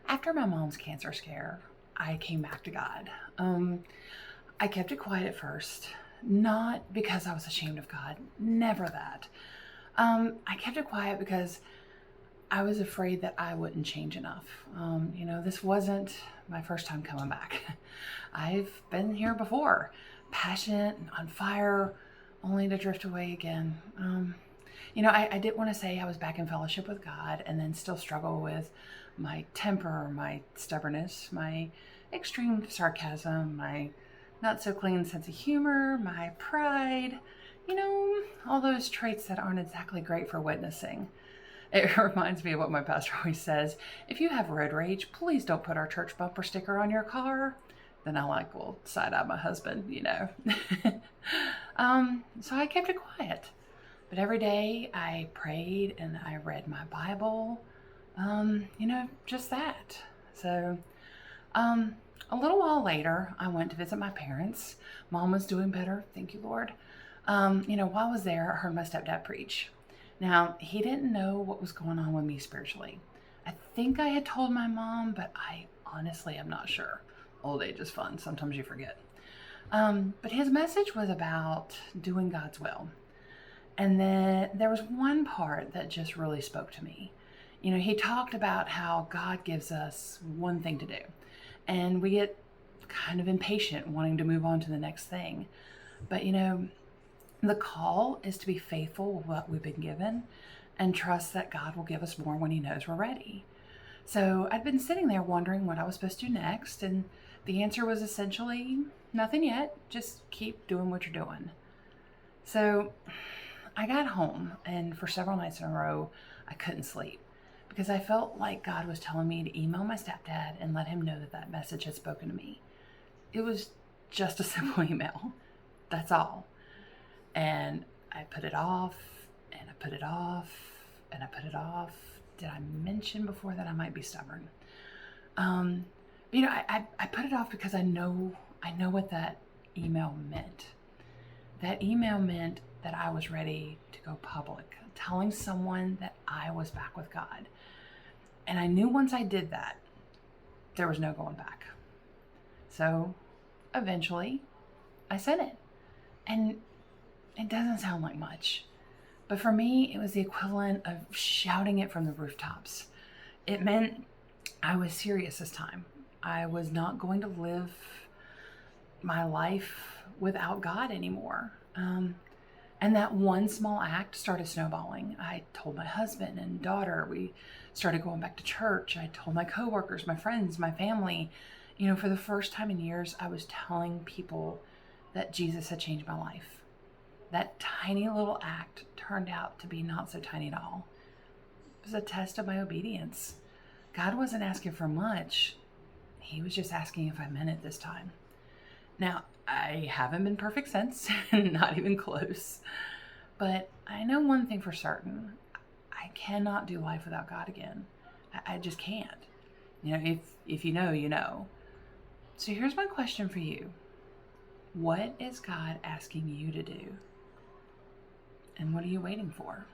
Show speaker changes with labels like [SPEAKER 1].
[SPEAKER 1] After my mom's cancer scare, I came back to God. I kept it quiet at first, not because I was ashamed of God, never that. I kept it quiet because I was afraid that I wouldn't change enough. This wasn't my first time coming back. I've been here before, passionate and on fire, only to drift away again. I didn't want to say I was back in fellowship with God and then still struggle with my temper, my stubbornness, my extreme sarcasm, my not so clean sense of humor, my pride, all those traits that aren't exactly great for witnessing. It reminds me of what my pastor always says: if you have road rage, please don't put our church bumper sticker on your car. Then I will side eye my husband. So I kept it quiet. But every day I prayed and I read my Bible, just that. So, a little while later, I went to visit my parents. Mom was doing better, thank you, Lord. While I was there, I heard my stepdad preach. Now, he didn't know what was going on with me spiritually. I think I had told my mom, but I honestly am not sure. Old age is fun, sometimes you forget. But his message was about doing God's will. And then there was one part that just really spoke to me. He talked about how God gives us one thing to do, and we get kind of impatient wanting to move on to the next thing. But the call is to be faithful with what we've been given and trust that God will give us more when he knows we're ready. So I'd been sitting there wondering what I was supposed to do next, and the answer was essentially nothing yet, just keep doing what you're doing. So I got home, and for several nights in a row, I couldn't sleep because I felt like God was telling me to email my stepdad and let him know that message had spoken to me. It was just a simple email. That's all. And I put it off, and I put it off, and I put it off. Did I mention before that I might be stubborn? I put it off because I know what that email meant. That email meant that I was ready to go public, telling someone that I was back with God. And I knew once I did that, there was no going back. So eventually I sent it. And it doesn't sound like much, but for me, it was the equivalent of shouting it from the rooftops. It meant I was serious this time. I was not going to live my life without God anymore. And that one small act started snowballing. I told my husband and daughter. We started going back to church. I told my coworkers, my friends, my family. For the first time in years, I was telling people that Jesus had changed my life. That tiny little act turned out to be not so tiny at all. It was a test of my obedience. God wasn't asking for much. He was just asking if I meant it this time. Now, I haven't been perfect since, not even close. But I know one thing for certain. I cannot do life without God again. I just can't. If you know, you know. So here's my question for you. What is God asking you to do? And what are you waiting for?